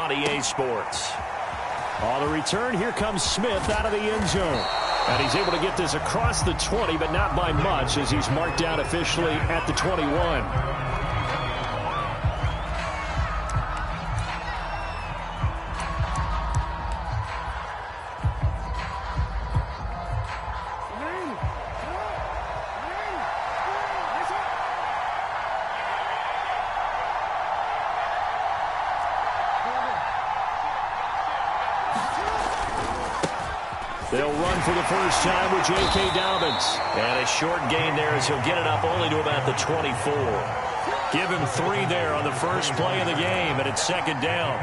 on EA Sports. On the return, here comes Smith out of the end zone. And he's able to get this across the 20, but not by much, as he's marked down officially at the 21. They'll run for the first time with J.K. Dobbins. And a short gain there as he'll get it up only to about the 24. Give him 3 there on the first play of the game, and it's second down.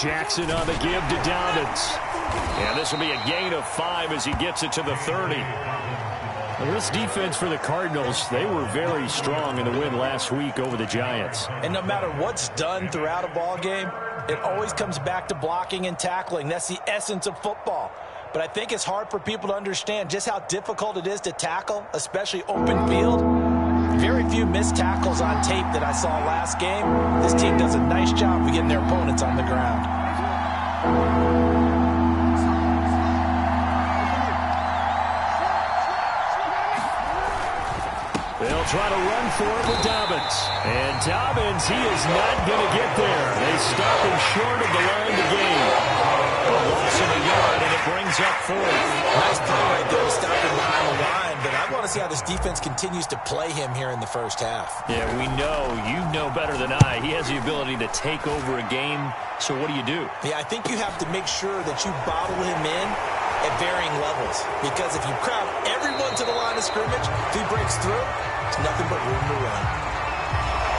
Jackson on the give to Dobbins. And this will be a gain of 5 as he gets it to the 30. Well, this defense for the Cardinals, they were very strong in the win last week over the Giants. And no matter what's done throughout a ball game, it always comes back to blocking and tackling. That's the essence of football. But I think it's hard for people to understand just how difficult it is to tackle, especially open field. Very few missed tackles on tape that I saw last game. This team does a nice job of getting their opponents on the ground. They'll try to run for it with Dobbins. And Dobbins, he is not going to get there. They stop him short of the line to gain. A loss of a yard, and it brings up 4th. Nice play right there to stop him behind the line. But I want to see how this defense continues to play him here in the first half. Yeah, we know. You know better than I. He has the ability to take over a game. So what do you do? Yeah, I think you have to make sure that you bottle him in at varying levels. Because if you crowd everyone to the line of scrimmage, if he breaks through, it's nothing but room to run.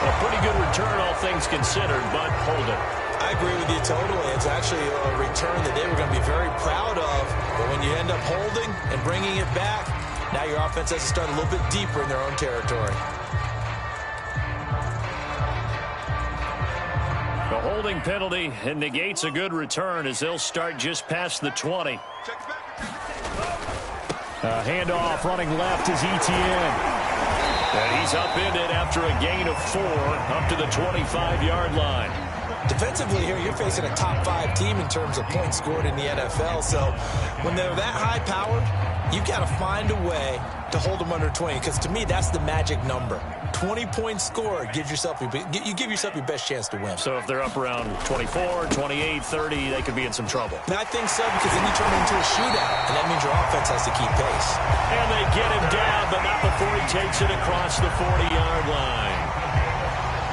A pretty good return, all things considered, but hold it. I agree with you totally. It's actually a return that they were going to be very proud of. But when you end up holding and bringing it back, now your offense has to start a little bit deeper in their own territory. The holding penalty negates a good return as they'll start just past the 20. Handoff running left is Etienne. And he's upended after a gain of 4 up to the 25-yard line. Defensively here, you're facing a top 5 team in terms of points scored in the NFL. So when they're that high-powered, you've got to find a way to hold them under 20. Because to me, that's the magic number. 20 points scored, you give yourself your best chance to win. So if they're up around 24, 28, 30, they could be in some trouble. And I think so, because then you turn it into a shootout, and that means your offense has to keep pace. And they get him down, but not before he takes it across the 40-yard line.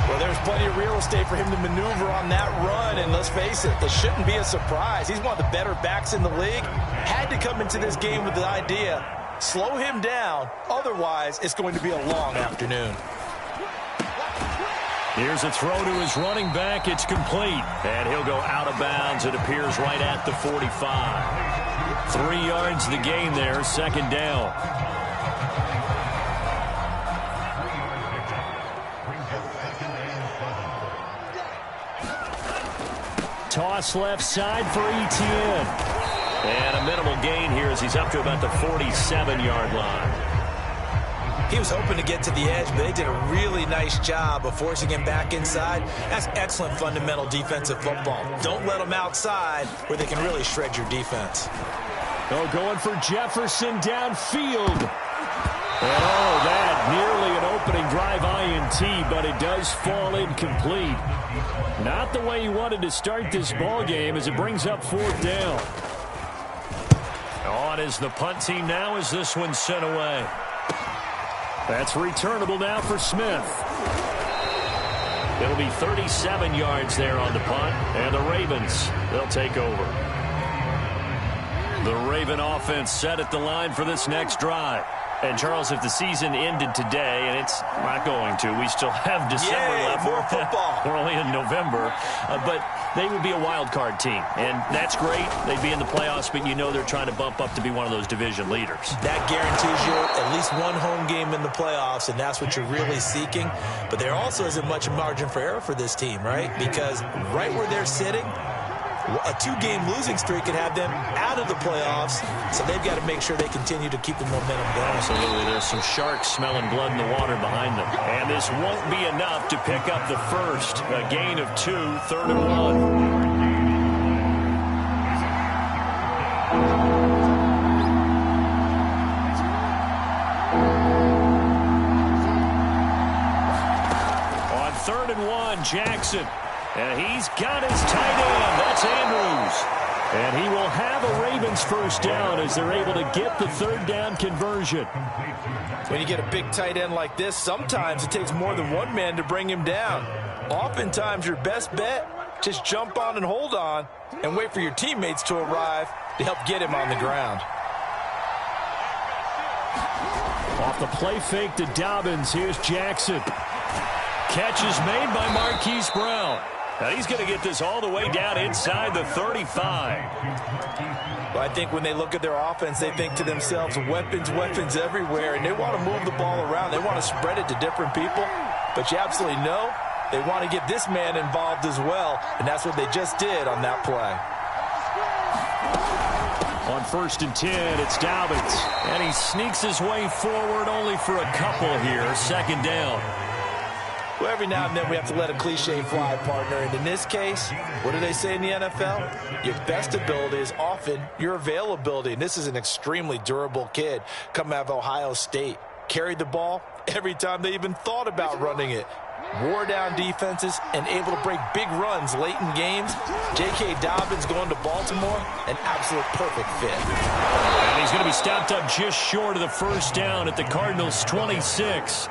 Well, there's plenty of real estate for him to maneuver on that run, and let's face it, it shouldn't be a surprise. He's one of the better backs in the league. Had to come into this game with the idea, slow him down, otherwise it's going to be a long afternoon. Here's a throw to his running back. It's complete. And he'll go out of bounds. It appears right at the 45. 3 yards to gain there, second down. Toss left side for Etienne. And a minimal gain here as he's up to about the 47-yard line. He was hoping to get to the edge, but they did a really nice job of forcing him back inside. That's excellent fundamental defensive football. Don't let them outside where they can really shred your defense. Oh, going for Jefferson downfield. And that nearly an opening drive INT, but it does fall incomplete. Not the way he wanted to start this ball game as it brings up 4th down. On is the punt team now as this one's sent away. That's returnable now for Smith. It'll be 37 yards there on the punt, and the Ravens, they'll take over. The Raven offense set at the line for this next drive. And, Charles, if the season ended today, and it's not going to, we still have December left. More football. We're only in November. But they would be a wild card team. And that's great. They'd be in the playoffs, but you know they're trying to bump up to be one of those division leaders. That guarantees you at least one home game in the playoffs, and that's what you're really seeking. But there also isn't much margin for error for this team, right? Because right where they're sitting, A 2-game losing streak could have them out of the playoffs, so they've got to make sure they continue to keep the momentum going. Absolutely. There's some sharks smelling blood in the water behind them. And this won't be enough to pick up the first. A gain of 2, 3rd and 1. On 3rd and 1, Jackson. And he's got his tight end. That's Andrews. And he will have a Ravens first down as they're able to get the 3rd down conversion. When you get a big tight end like this, sometimes it takes more than one man to bring him down. Oftentimes, your best bet, just jump on and hold on and wait for your teammates to arrive to help get him on the ground. Off the play fake to Dobbins. Here's Jackson. Catch is made by Marquise Brown. Now he's going to get this all the way down inside the 35. Well, I think when they look at their offense, they think to themselves, weapons, weapons everywhere, and they want to move the ball around. They want to spread it to different people, but you absolutely know they want to get this man involved as well, and that's what they just did on that play. On 1st and 10, it's Dobbins. And he sneaks his way forward only for a couple here. 2nd down. Well, every now and then we have to let a cliche fly, partner. And in this case, what do they say in the NFL? Your best ability is often your availability. And this is an extremely durable kid coming out of Ohio State. Carried the ball every time they even thought about running it. Wore down defenses and able to break big runs late in games. J.K. Dobbins going to Baltimore, an absolute perfect fit. And he's going to be stopped up just short of the 1st down at the Cardinals' 26.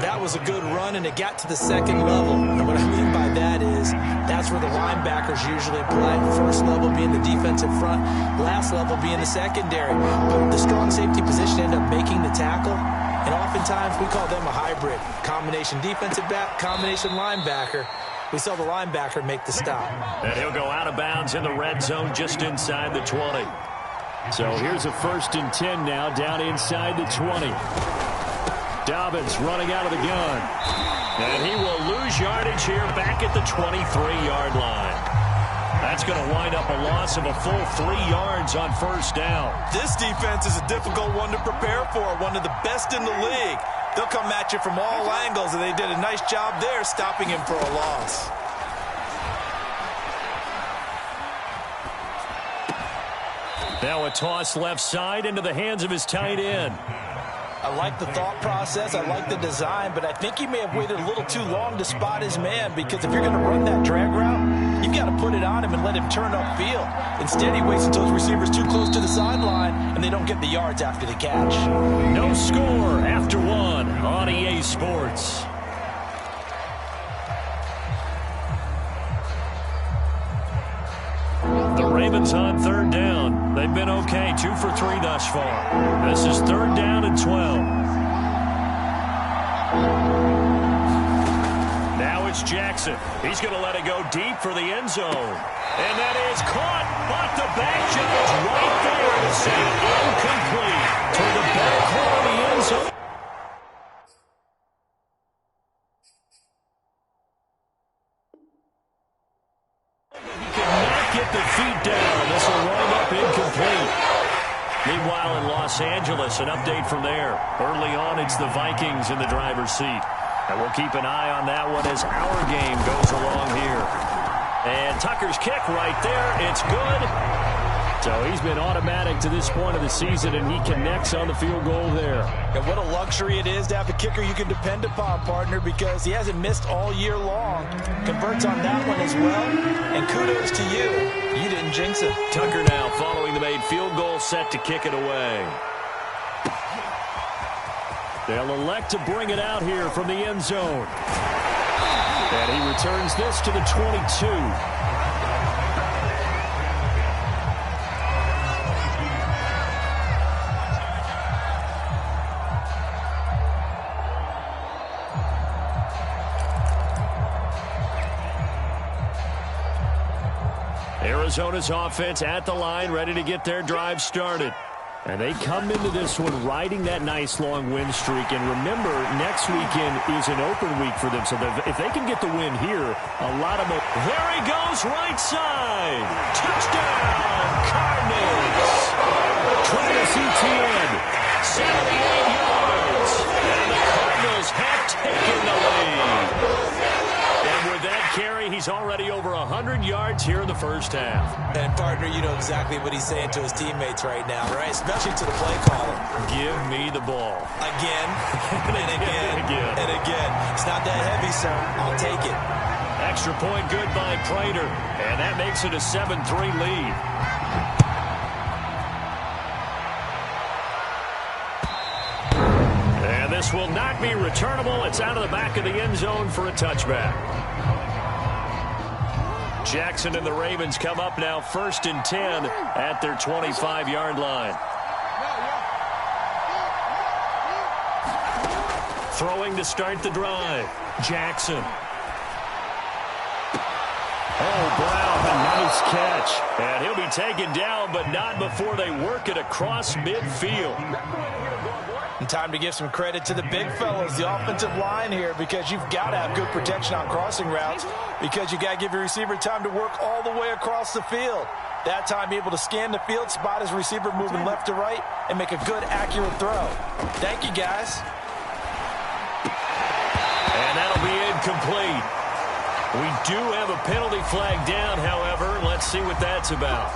That was a good run, and it got to the 2nd level. And what I mean by that is that's where the linebackers usually play. 1st level being the defensive front, last level being the secondary. But the strong safety position ended up making the tackle. And oftentimes we call them a hybrid. Combination defensive back, combination linebacker. We saw the linebacker make the stop. And he'll go out of bounds in the red zone just inside the 20. So here's a 1st and 10 now down inside the 20. Dobbins running out of the gun. And he will lose yardage here back at the 23-yard line. That's going to wind up a loss of a full 3 yards on 1st down. This defense is a difficult one to prepare for, one of the best in the league. They'll come at you from all angles, and they did a nice job there stopping him for a loss. Now a toss left side into the hands of his tight end. I like the thought process. I like the design, but I think he may have waited a little too long to spot his man, because if you're going to run that drag route, you've got to put it on him and let him turn upfield. Instead, he waits until his receiver's too close to the sideline, and they don't get the yards after the catch. No score after 1 on EA Sports. The Ravens on 3rd down. They've been okay, 2 for 3 thus far. This is 3rd down and 12. Now it's Jackson. He's going to let it go deep for the end zone. And that is caught off the back judge right there to say incomplete to the back corner of the end zone. Get the feet down. This will wind up incomplete. Meanwhile, in Los Angeles, an update from there. Early on, it's the Vikings in the driver's seat. And we'll keep an eye on that one as our game goes along here. And Tucker's kick right there. It's good. So he's been automatic to this point of the season, and he connects on the field goal there. And what a luxury it is to have a kicker you can depend upon, partner, because he hasn't missed all year long. Converts on that one as well. And kudos to you. You didn't jinx him. Tucker now following the made field goal, set to kick it away. They'll elect to bring it out here from the end zone. And he returns this to the 22. Arizona's offense at the line, ready to get their drive started. And they come into this one riding that nice long win streak. And remember, next weekend is an open week for them. So if they can get the win here, a lot of There he goes, right side. Touchdown, Cardinals. Travis Etienne, 78 yards. And the Cardinals have taken the lead. And with that carry, he's already over 100 yards here in the first half. And, partner, you know exactly what he's saying to his teammates right now, right? Especially to the play caller. Give me the ball. Again, and again, and again. It's not that heavy, sir. I'll take it. Extra point good by Prater. And that makes it a 7-3 lead. And this will not be returnable. It's out of the back of the end zone for a touchback. Jackson and the Ravens come up now 1st and 10 at their 25-yard line. Throwing to start the drive. Jackson. Oh, Brown, a nice catch. And he'll be taken down, but not before they work it across midfield. And time to give some credit to the big fellas, the offensive line here, because you've got to have good protection on crossing routes, because you got to give your receiver time to work all the way across the field. That time, be able to scan the field, spot his receiver moving left to right, and make a good, accurate throw. Thank you, guys. And that'll be incomplete. We do have a penalty flag down, however. Let's see what that's about.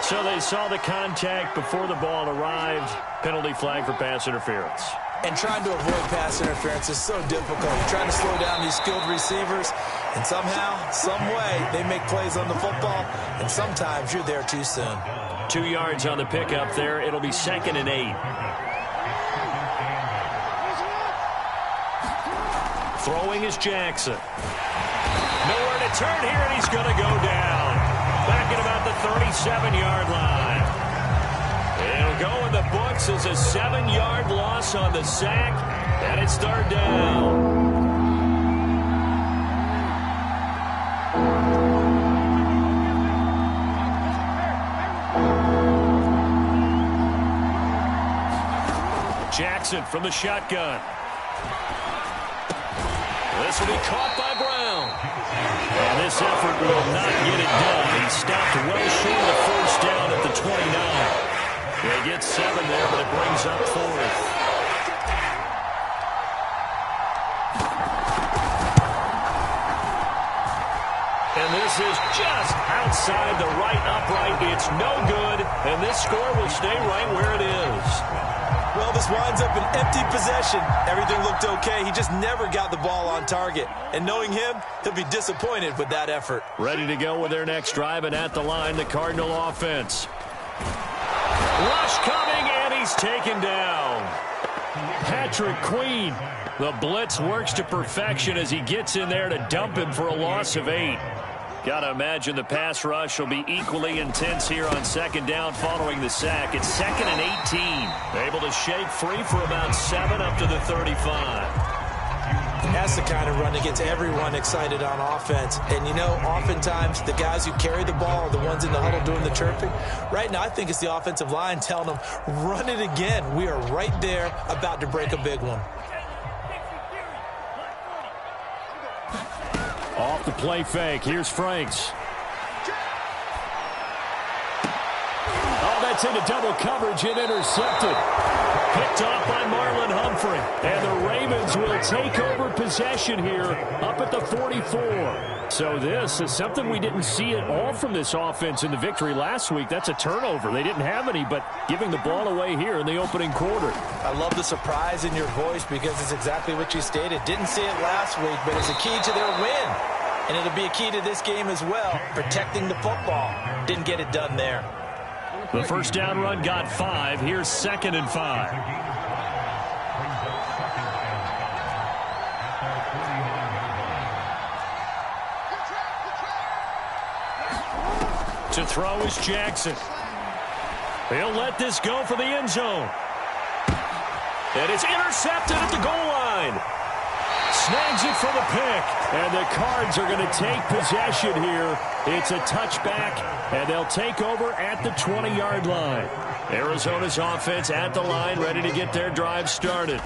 So they saw the contact before the ball arrived. Penalty flag for pass interference. And trying to avoid pass interference is so difficult. You're trying to slow down these skilled receivers, and somehow, some way, they make plays on the football, and sometimes you're there too soon. 2 yards on the pickup there. It'll be 2nd and 8. Throwing is Jackson. Nowhere to turn here, and he's going to go down. Back at about the 37-yard line. It'll go in the books as a 7-yard loss on the sack, and it's 3rd down. Jackson from the shotgun. This will be caught by Brown. And this effort will not get it done. He stopped well short of the first down at the 29. They get 7 there, but it brings up 4th. And this is just outside the right upright. It's no good, and this score will stay right where it is. Well, this winds up an empty possession. Everything looked okay. He just never got the ball on target. And knowing him, he'll be disappointed with that effort. Ready to go with their next drive, and at the line, the Cardinal offense. Rush coming, and he's taken down. Patrick Queen. The blitz works to perfection as he gets in there to dump him for a loss of 8. Got to imagine the pass rush will be equally intense here on 2nd down following the sack. It's 2nd and 18. Able to shake free for about 7 up to the 35. That's the kind of run that gets everyone excited on offense. And, you know, oftentimes the guys who carry the ball are the ones in the huddle doing the chirping. Right now, I think it's the offensive line telling them, run it again. We are right there about to break a big one. Off the play fake. Here's Franks. Oh, that's into double coverage and intercepted. Picked off by Marlon Humphrey. And the Ravens will take over possession here up at the 44. So this is something we didn't see at all from this offense in the victory last week. That's a turnover. They didn't have any, but giving the ball away here in the opening quarter. I love the surprise in your voice because it's exactly what you stated. Didn't see it last week, but it's a key to their win. And it'll be a key to this game as well, protecting the football. Didn't get it done there. The first down run got 5. Here's 2nd and 5. To throw is Jackson. He'll let this go for the end zone. And it's intercepted at the goal line. snags it for the pick. And the Cards are going to take possession here. It's a touchback, and they'll take over at the 20-yard line. Arizona's offense at the line, ready to get their drive started.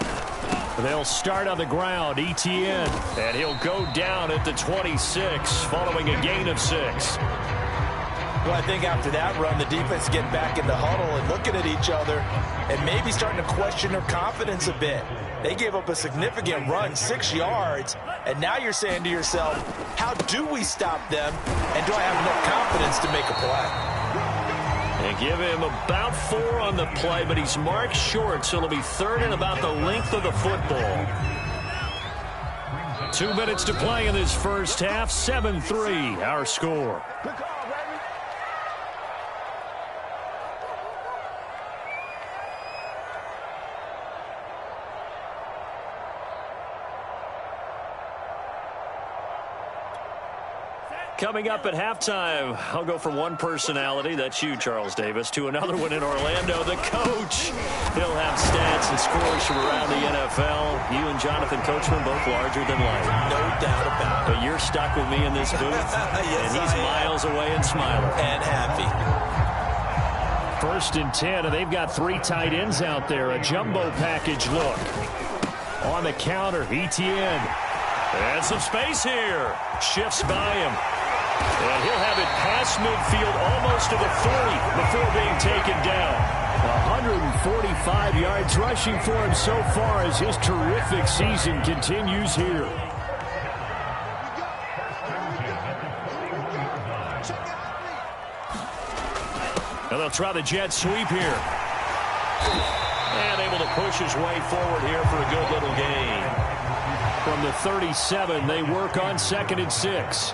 They'll start on the ground, Etienne, and he'll go down at the 26, following a gain of 6. Well, I think after that run, the defense getting back in the huddle and looking at each other and maybe starting to question their confidence a bit. They gave up a significant run, 6 yards, and now you're saying to yourself, how do we stop them, and do I have enough confidence to make a play? They give him about 4 on the play, but he's marked short, so it'll be third and about the length of the football. 2 minutes to play in this first half, 7-3, our score. Coming up at halftime, I'll go from one personality, that's you, Charles Davis, to another one in Orlando, the coach. He'll have stats and scores from around the NFL. You and Jonathan Coachman both larger than life. No doubt about it. But you're stuck with me in this booth, yes, and he's miles away and smiling. And happy. 1st and 10, and they've got 3 tight ends out there. A jumbo package look. On the counter, Etienne. And some space here. Shifts by him. And he'll have it past midfield almost to the 40 before being taken down. 145 yards rushing for him so far as his terrific season continues here. Now they'll try the jet sweep here. And able to push his way forward here for a good little gain. From the 37, they work on 2nd and 6.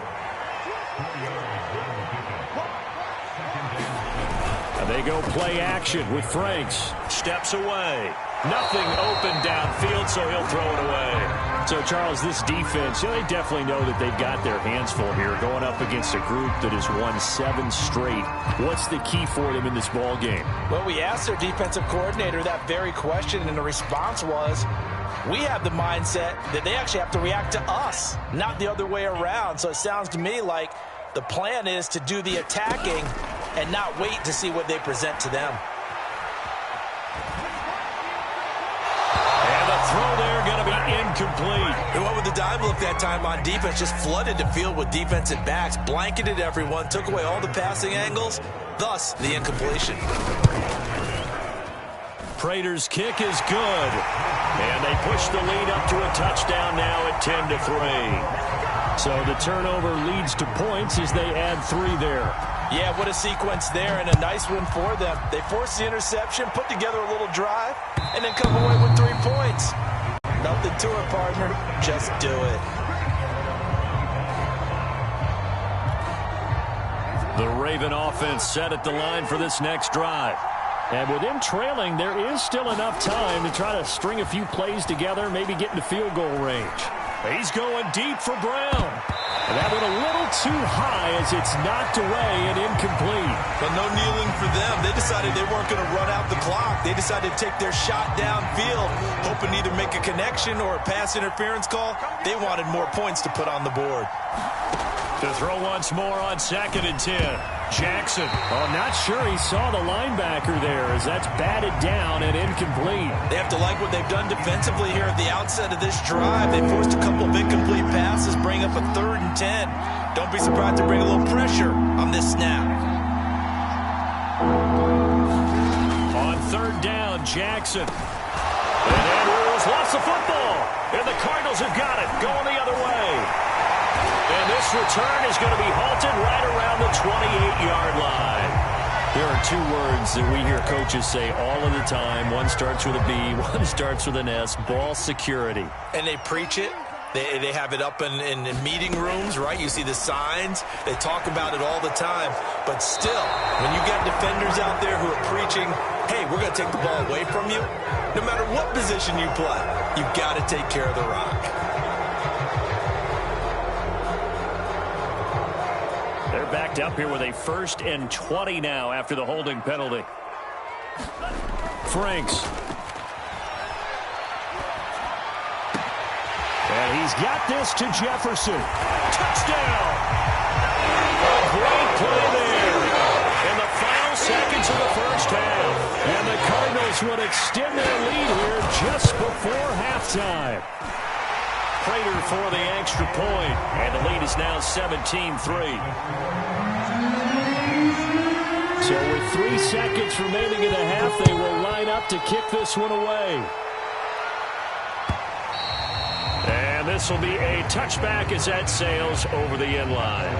And they go play action with Franks. Steps away. Nothing open downfield, so he'll throw it away. So, Charles, this defense, they definitely know that they've got their hands full here going up against a group that has won 7 straight. What's the key for them in this ball game? Well, we asked their defensive coordinator that very question, and the response was, we have the mindset that they actually have to react to us, not the other way around. So it sounds to me like the plan is to do the attacking and not wait to see what they present to them. And the throw there going to be incomplete. And what with the dime look that time on defense, just flooded the field with defensive backs, blanketed everyone, took away all the passing angles, thus the incompletion. Prater's kick is good. And they push the lead up to a touchdown now at 10-3. So the turnover leads to points as they add 3 there. Yeah, what a sequence there, and a nice one for them. They force the interception, put together a little drive, and then come away with 3 points. Nothing to it, partner. Just do it. The Raven offense set at the line for this next drive. And with them trailing, there is still enough time to try to string a few plays together, maybe get into field goal range. He's going deep for Brown. And that went a little too high as it's knocked away and incomplete. But no kneeling for them. They decided they weren't going to run out the clock. They decided to take their shot downfield, hoping to either make a connection or a pass interference call. They wanted more points to put on the board. To throw once more on 2nd and 10. Jackson. Oh, not sure he saw the linebacker there as that's batted down and incomplete. They have to like what they've done defensively here at the outset of this drive. They forced a couple of incomplete passes, bring up a 3rd and 10. Don't be surprised to bring a little pressure on this snap. On 3rd down, Jackson. And Andrews lost the football. And the Cardinals have got it, going the other way. And this return is going to be halted right around the 28-yard line. There are 2 words that we hear coaches say all of the time. One starts with a B, one starts with an S, ball security. And they preach it. They have it up in meeting rooms, right? You see the signs. They talk about it all the time. But still, when you got defenders out there who are preaching, hey, we're going to take the ball away from you, no matter what position you play, you've got to take care of the rock. They're backed up here with a 1st and 20 now after the holding penalty. Franks. And he's got this to Jefferson. Touchdown! A great play there. In the final seconds of the first half. And the Cardinals would extend their lead here just before halftime. Prater for the extra point. And the lead is now 17-3. So with 3 seconds remaining in the half, they will line up to kick this one away. And this will be a touchback as that sails over the end line.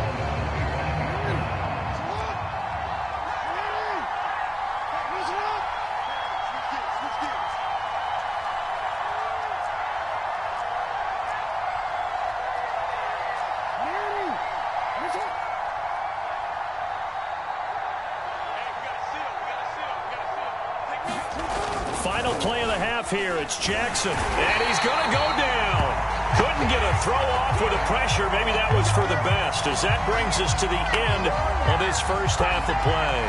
Final play of the half here. It's Jackson. And he's going to go down. Couldn't get a throw off with the pressure. Maybe that was for the best, as that brings us to the end of this first half of play.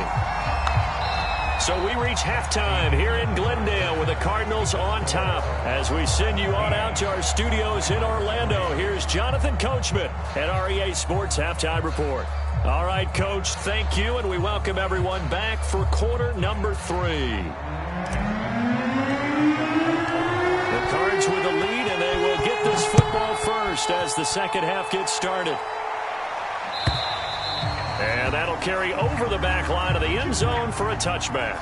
So we reach halftime here in Glendale with the Cardinals on top. As we send you on out to our studios in Orlando, here's Jonathan Coachman at REA Sports Halftime Report. All right, Coach, thank you, and we welcome everyone back for quarter number 3. The Cards with the lead, and they will get this football first as the second half gets started. And that'll carry over the back line of the end zone for a touchback.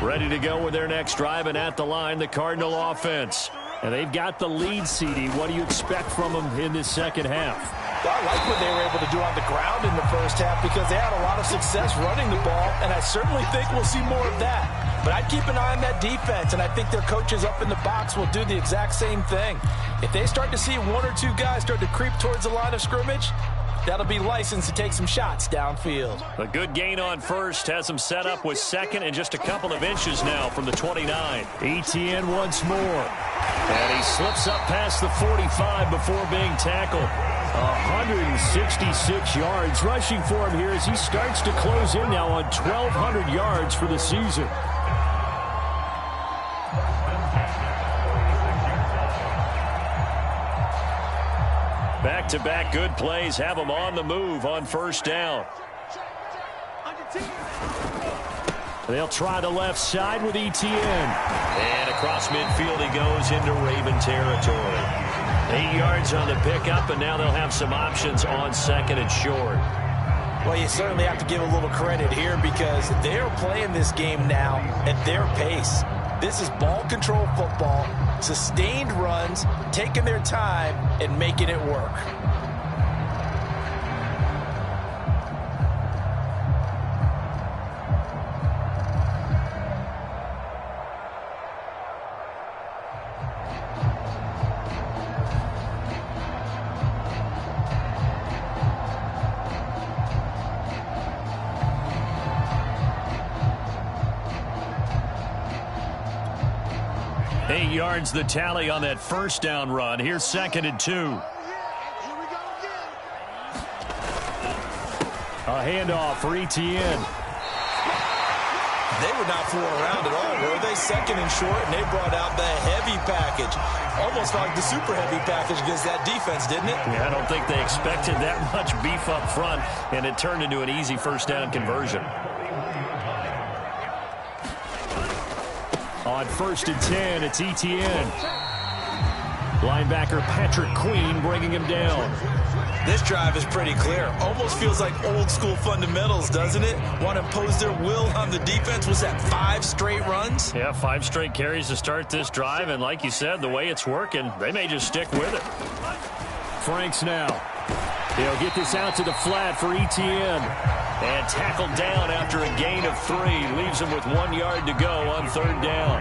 Ready to go with their next drive, and at the line, the Cardinal offense. And they've got the lead, CD. What do you expect from them in this second half? I like what they were able to do on the ground in the first half because they had a lot of success running the ball, and I certainly think we'll see more of that. But I'd keep an eye on that defense, and I think their coaches up in the box will do the exact same thing. If they start to see 1 or 2 guys start to creep towards the line of scrimmage, that'll be licensed to take some shots downfield. A good gain on first has them set up with second and just a couple of inches now from the 29. Etienne once more. And he slips up past the 45 before being tackled. 166 yards rushing for him here as he starts to close in now on 1,200 yards for the season. Back-to-back good plays have them on the move on first down. They'll try the left side with Etienne. And across midfield he goes into Raven territory. 8 yards on the pickup, and now they'll have some options on second and short. Well, you certainly have to give a little credit here because they're playing this game now at their pace. This is ball control football, sustained runs, taking their time, and making it work. Yards the tally on that first down run. Here's second and 2. A handoff for Etienne. They were not fooling around at all, were they? Second and short, and they brought out the heavy package. Almost like the super heavy package against that defense, didn't it? Yeah, I don't think they expected that much beef up front, and it turned into an easy first down conversion. On first and 10, it's Etienne. Linebacker Patrick Queen bringing him down. This drive is pretty clear. Almost feels like old school fundamentals, doesn't it? Want to impose their will on the defense. Was that 5 straight runs? Yeah, 5 straight carries to start this drive, and like you said, the way it's working, they may just stick with it. Franks now. He'll get this out to the flat for Etienne. And tackled down after a gain of 3. Leaves him with 1 yard to go on third down.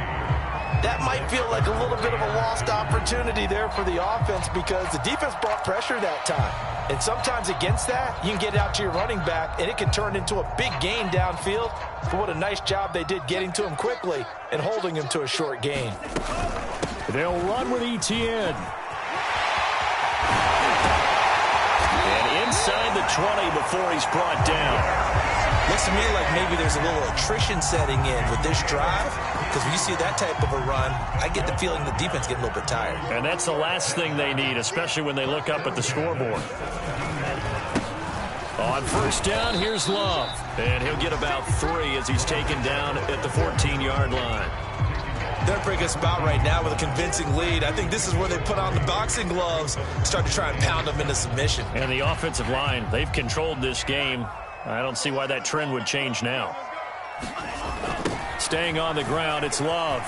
That might feel like a little bit of a lost opportunity there for the offense because the defense brought pressure that time. And sometimes against that, you can get it out to your running back, and it can turn into a big gain downfield. But what a nice job they did getting to him quickly and holding him to a short gain. They'll run with Etienne. Inside the 20 before he's brought down. Looks to me like maybe there's a little attrition setting in with this drive, because when you see that type of a run, I get the feeling the defense getting a little bit tired. And that's the last thing they need, especially when they look up at the scoreboard. On first down, here's Love. And he'll get about 3 as he's taken down at the 14-yard line. They're a pretty good spot right now with a convincing lead. I think this is where they put on the boxing gloves, start to try and pound them into submission. And the offensive line, they've controlled this game. I don't see why that trend would change now. Staying on the ground, it's Love.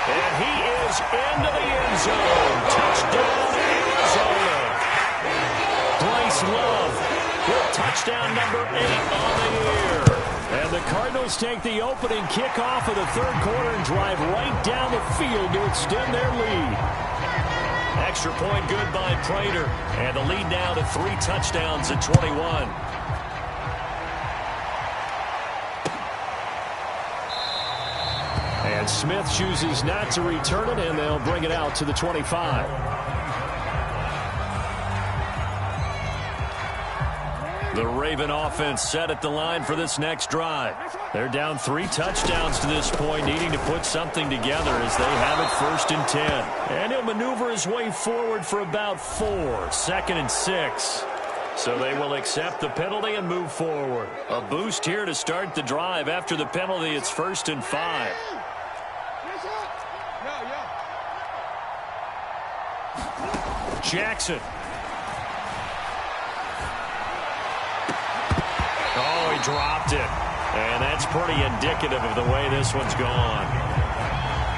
And he is into the end zone. Touchdown, Arizona. Bryce Love with touchdown number 8 on the year. And the Cardinals take the opening kickoff of the third quarter and drive right down the field to extend their lead. Extra point good by Prater. And the lead now to 3 touchdowns at 21. And Smith chooses not to return it, and they'll bring it out to the 25. The Raven offense set at the line for this next drive. They're down 3 touchdowns to this point, needing to put something together as they have it 1st and 10. And he'll maneuver his way forward for about 4, 2nd and 6. So they will accept the penalty and move forward. A boost here to start the drive. After the penalty, it's 1st and 5. Jackson. Oh, he dropped it. And that's pretty indicative of the way this one's gone.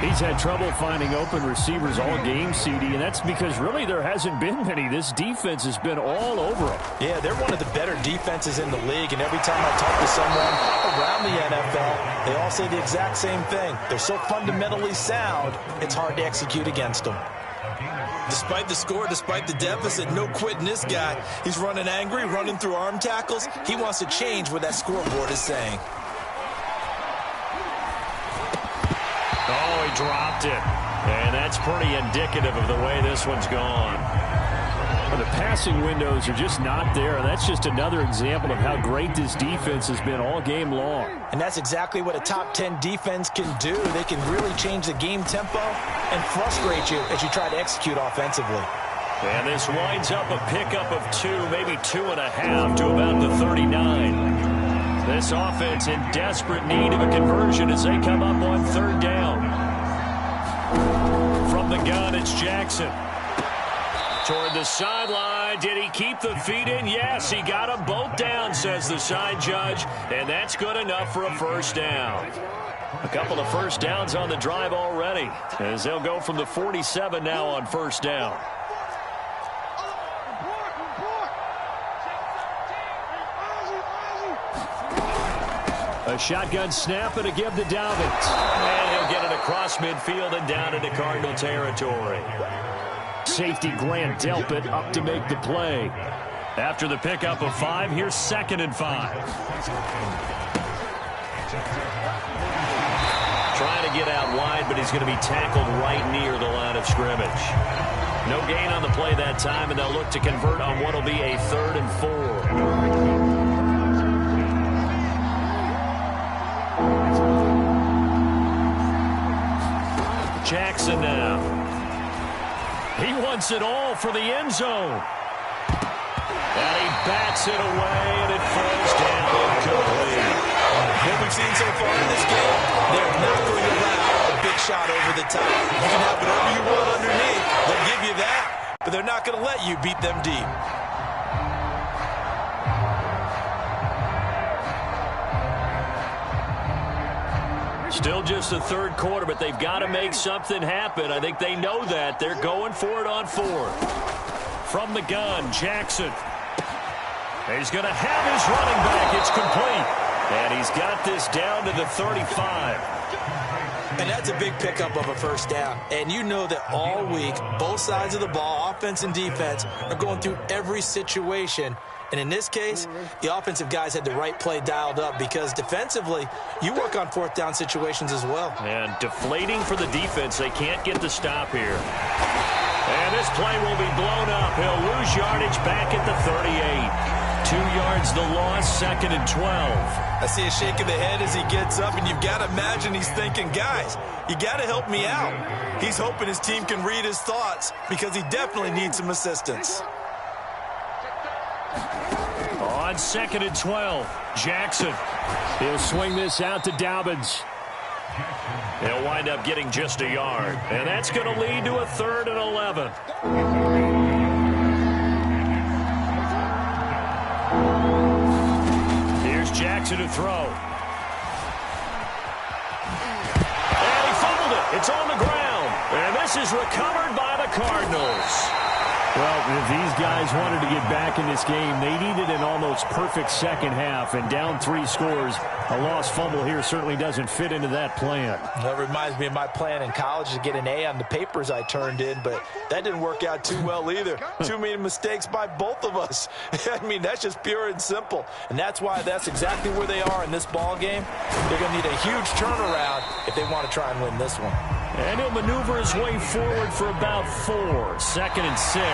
He's had trouble finding open receivers all game, CD, and that's because really there hasn't been many. This defense has been all over him. Yeah, they're one of the better defenses in the league, and every time I talk to someone around the NFL, they all say the exact same thing. They're so fundamentally sound, it's hard to execute against them. Despite the score, despite the deficit, no quitting this guy. He's running angry, running through arm tackles. He wants to change what that scoreboard is saying. Oh, he dropped it. And that's pretty indicative of the way this one's gone. Well, the passing windows are just not there, and that's just another example of how great this defense has been all game long. And that's exactly what a top 10 defense can do. They can really change the game tempo and frustrate you as you try to execute offensively. And this winds up a pickup of 2, maybe 2.5 to about the 39. This offense in desperate need of a conversion as they come up on 3rd down. From the gun, it's Jackson. Toward the sideline. Did he keep the feet in? Yes, he got them both down, says the side judge. And that's good enough for a 1st down. A couple of 1st downs on the drive already, as they'll go from the 47 now on 1st down. A shotgun snap and a give to Dobbins. And he'll get it across midfield and down into Cardinal territory. Safety Grant Delpit up to make the play. After the pickup of 5, here's 2nd and 5. Trying to get out wide, but he's going to be tackled right near the line of scrimmage. No gain on the play that time, and they'll look to convert on what will be a 3rd and 4. Jackson now. He wants it all for the end zone. And he bats it away, and it falls down incomplete. What we've seen so far in this game, they're not going to allow a big shot over the top. You can have whatever you want underneath. They'll give you that, but they're not going to let you beat them deep. Still just the 3rd quarter, but they've got to make something happen. I think they know that. They're going for it on 4th. From the gun, Jackson. He's going to have his running back. It's complete. And he's got this down to the 35. And that's a big pickup of a 1st down. And you know that all week, both sides of the ball, offense and defense, are going through every situation. And in this case, the offensive guys had the right play dialed up because defensively, you work on 4th down situations as well. And deflating for the defense. They can't get the stop here. And this play will be blown up. He'll lose yardage back at the 38. 2 yards avoids the loss, 2nd and 12. I see a shake of the head as he gets up, and you've got to imagine he's thinking, guys, you got to help me out. He's hoping his team can read his thoughts because he definitely needs some assistance. On 2nd and 12, Jackson. He'll swing this out to Dobbins. He'll wind up getting just a yard, and that's going to lead to a 3rd and 11. Here's Jackson to throw. And he fumbled it. It's on the ground. And this is recovered by the Cardinals. Well, if these guys wanted to get back in this game, they needed an almost perfect second half, and down 3 scores. A lost fumble here certainly doesn't fit into that plan. That reminds me of my plan in college to get an A on the papers I turned in, but that didn't work out too well either. Too many mistakes by both of us. I mean, that's just pure and simple, and that's why that's exactly where they are in this ball game. They're going to need a huge turnaround if they want to try and win this one. And he'll maneuver his way forward for about 4. 2nd and 6.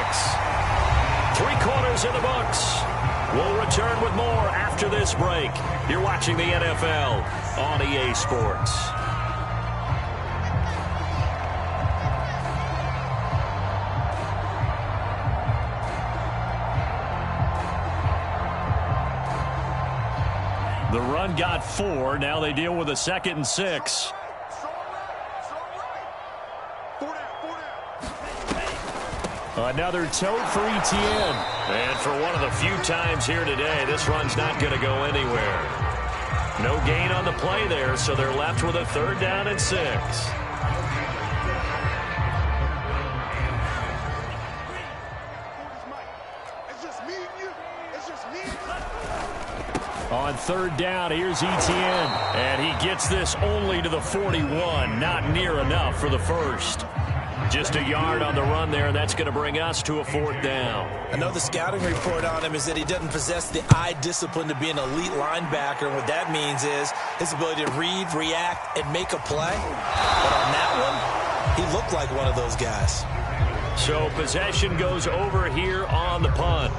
3 quarters in the books. We'll return with more after this break. You're watching the NFL on EA Sports. The run got 4. Now they deal with a 2nd and 6. Another tote for Etienne. And for one of the few times here today, this run's not going to go anywhere. No gain on the play there, so they're left with a 3rd down and 6. On 3rd down, here's Etienne. And he gets this only to the 41. Not near enough for the first. Just a yard on the run there, and that's going to bring us to a 4th down. I know the scouting report on him is that he doesn't possess the eye discipline to be an elite linebacker. And what that means is his ability to read, react, and make a play. But on that one, he looked like one of those guys. So possession goes over here on the punt.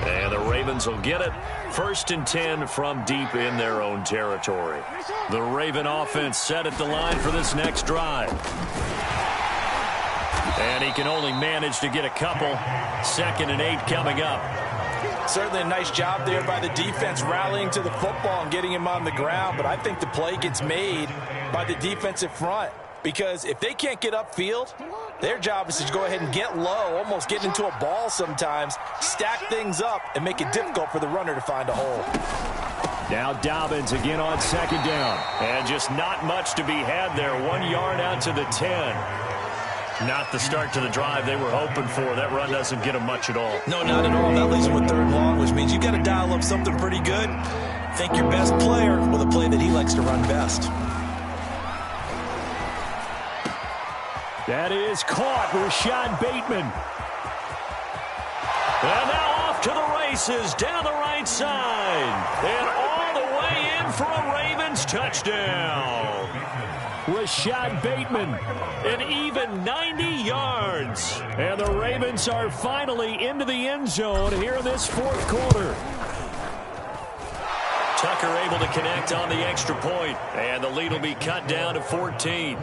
And the Ravens will get it. 1st and 10 from deep in their own territory. The Raven offense set at the line for this next drive. And he can only manage to get a couple. 2nd and 8 coming up. Certainly a nice job there by the defense rallying to the football and getting him on the ground. But I think the play gets made by the defensive front. Because if they can't get upfield, their job is to go ahead and get low, almost get into a ball sometimes, stack things up, and make it difficult for the runner to find a hole. Now Dobbins again on 2nd down. And just not much to be had there. 1 yard out to the 10. Not the start to the drive they were hoping for. That run doesn't get them much at all. No, not at all. That leaves them with 3rd and long, which means you got to dial up something pretty good. Think your best player with a play that he likes to run best. That is caught. Rashad Bateman. And now off to the races down the right side. And all the way in for a Ravens touchdown. Rashad Bateman, an even 90 yards. And the Ravens are finally into the end zone here in this 4th quarter. Tucker able to connect on the extra point. And the lead will be cut down to 14.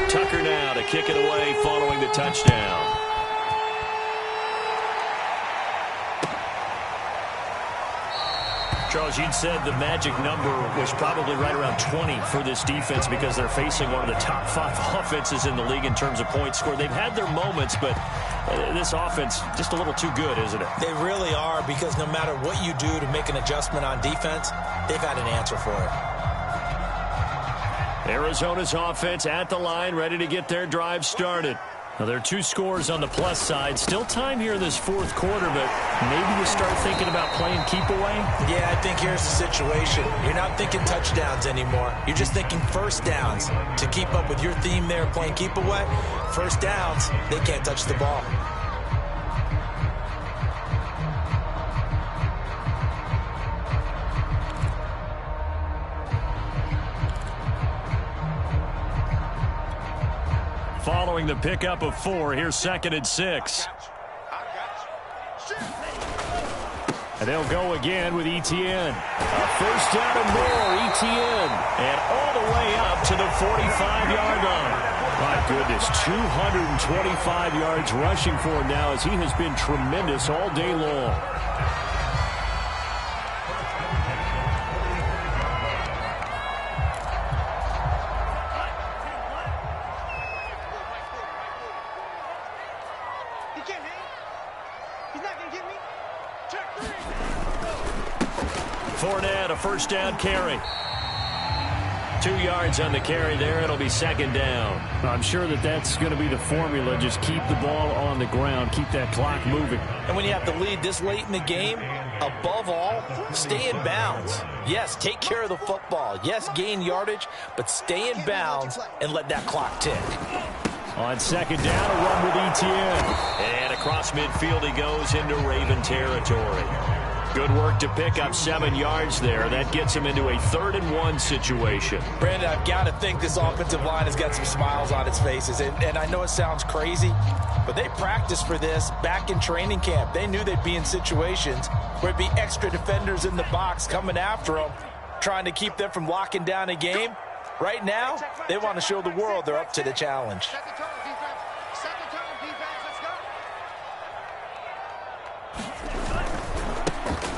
Tucker now to kick it away following the touchdown. Charles, you'd said the magic number was probably right around 20 for this defense because they're facing one of the top 5 offenses in the league in terms of points scored. They've had their moments, but this offense just a little too good, isn't it? They really are, because no matter what you do to make an adjustment on defense, they've had an answer for it. Arizona's offense at the line, ready to get their drive started. Now, there are 2 scores on the plus side. Still time here in this 4th quarter, but maybe you start thinking about playing keep away? Yeah, I think here's the situation. You're not thinking touchdowns anymore. You're just thinking 1st downs. To keep up with your theme there, playing keep away, 1st downs, they can't touch the ball. showing the pickup of 4. Here's 2nd and 6. And they'll go again with Etienne. A first down and more, Etienne. And all the way up to the 45-yard line. My goodness, 225 yards rushing for him now as he has been tremendous all day long. Fournette, a first down carry. 2 yards on the carry there. It'll be 2nd down. I'm sure that's going to be the formula. Just keep the ball on the ground. Keep that clock moving. And when you have to lead this late in the game, above all, stay in bounds. Yes, take care of the football. Yes, gain yardage, but stay in bounds and let that clock tick. On 2nd down, a run with Etienne. And across midfield he goes into Raven territory. Good work to pick up 7 yards there. That gets him into a 3rd and 1 situation. Brandon, I've got to think this offensive line has got some smiles on its faces. And I know it sounds crazy, but they practiced for this back in training camp. They knew they'd be in situations where it'd be extra defenders in the box coming after them, trying to keep them from locking down a game. Right now, they want to show the world they're up to the challenge.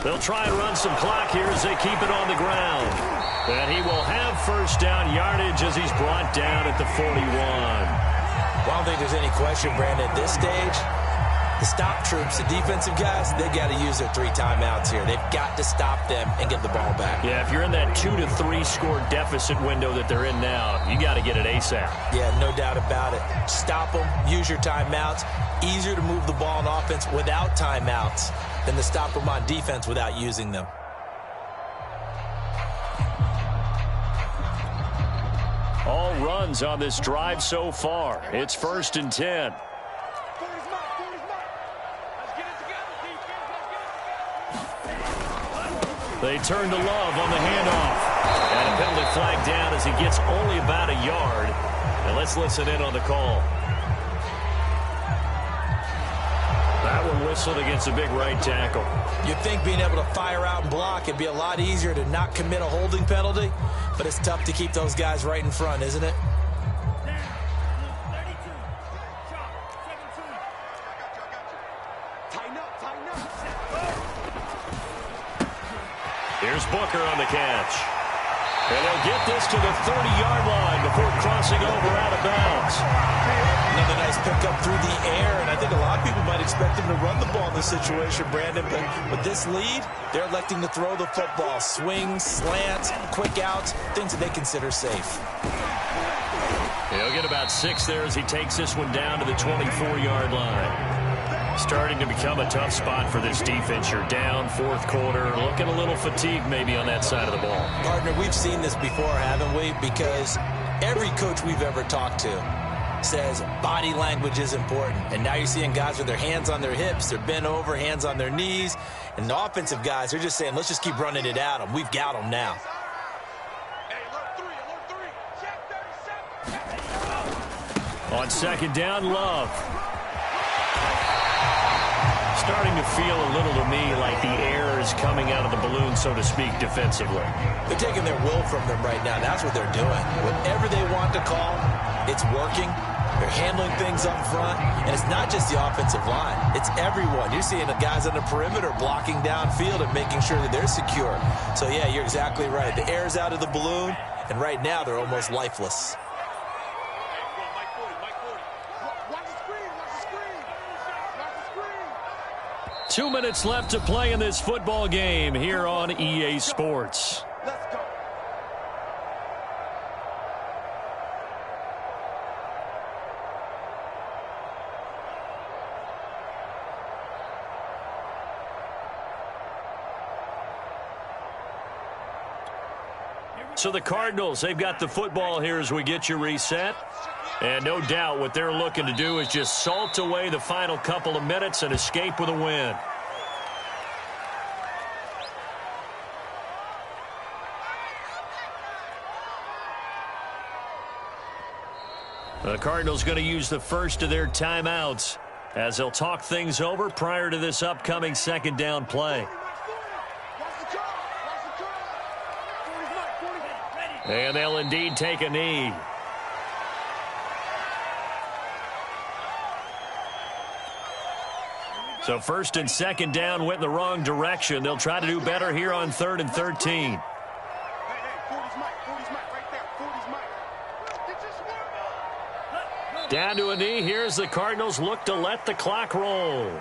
They'll try and run some clock here as they keep it on the ground. And he will have first down yardage as he's brought down at the 41. Well, I don't think there's any question, Brandon, at this stage, the stop troops, the defensive guys, they got to use their 3 timeouts here. They've got to stop them and get the ball back. Yeah, if you're in that 2 to 3 score deficit window that they're in now, you got to get it ASAP. Yeah, no doubt about it. Stop them, use your timeouts. Easier to move the ball on offense without timeouts than to stop them on defense without using them. All runs on this drive so far. It's 1st and 10. They turn to Love on the handoff. And a penalty flag down as he gets only about a yard. And let's listen in on the call. That one whistled against a big right tackle. You'd think being able to fire out and block, it'd be a lot easier to not commit a holding penalty, but it's tough to keep those guys right in front, isn't it? Here's Booker on the catch. And they'll get this to the 30-yard line before crossing over out of bounds. Another nice pickup through the air, and I think a lot of people might expect him to run the ball in this situation, Brandon, but with this lead, they're electing to throw the football. Swings, slants, quick outs, things that they consider safe. He'll get about 6 there as he takes this one down to the 24-yard line. Starting to become a tough spot for this defense. You're down 4th quarter, looking a little fatigued maybe on that side of the ball. Partner, we've seen this before, haven't we? Because every coach we've ever talked to says body language is important. And now you're seeing guys with their hands on their hips, they're bent over, hands on their knees. And the offensive guys, they're just saying, let's just keep running it at them. We've got them now. On 2nd down, Love. Starting to feel a little to me like the air is coming out of the balloon, so to speak, defensively. They're taking their will from them right now. That's what they're doing. Whatever they want to call, it's working. They're handling things up front, and it's not just the offensive line. It's everyone. You're seeing the guys on the perimeter blocking downfield and making sure that they're secure. So, yeah, you're exactly right. The air's out of the balloon, and right now they're almost lifeless. 2 minutes left to play in this football game here on EA Sports. So the Cardinals, they've got the football here as we get you reset. And no doubt what they're looking to do is just salt away the final couple of minutes and escape with a win. The Cardinals going to use the first of their timeouts as they'll talk things over prior to this upcoming second down play. And they'll indeed take a knee. So first and second down went in the wrong direction. They'll try to do better here on 3rd and 13. Down to a knee. Here's the Cardinals look to let the clock roll.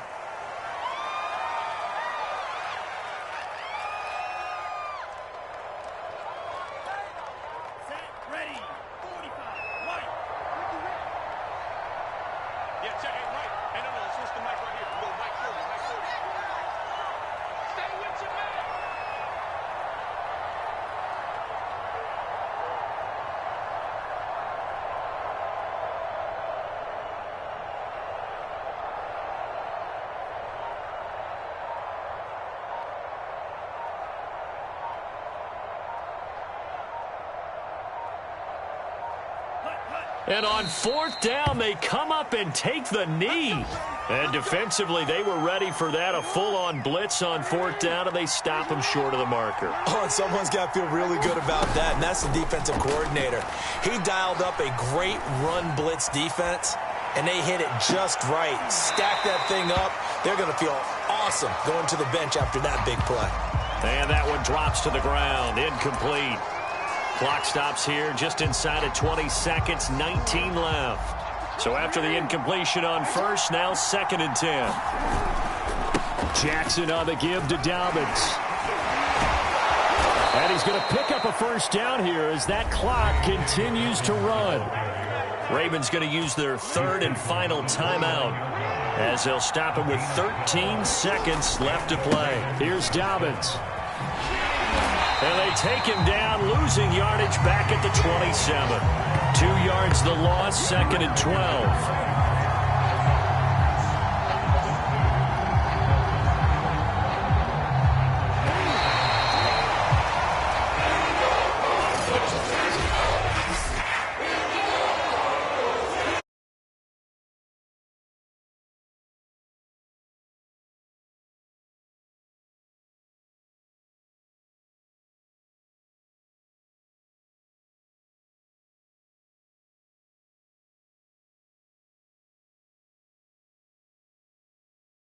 And on 4th down, they come up and take the knee. And defensively, they were ready for that, a full-on blitz on 4th down, and they stop them short of the marker. Oh, and someone's got to feel really good about that, and that's the defensive coordinator. He dialed up a great run blitz defense, and they hit it just right. Stack that thing up. They're going to feel awesome going to the bench after that big play. And that one drops to the ground, incomplete. Clock stops here just inside of 20 seconds, 19 left. So after the incompletion on first, now 2nd and 10. Jackson on the give to Dobbins. And he's going to pick up a first down here as that clock continues to run. Ravens going to use their 3rd and final timeout as they'll stop him with 13 seconds left to play. Here's Dobbins. And they take him down, losing yardage back at the 27. 2 yards the loss, 2nd and 12.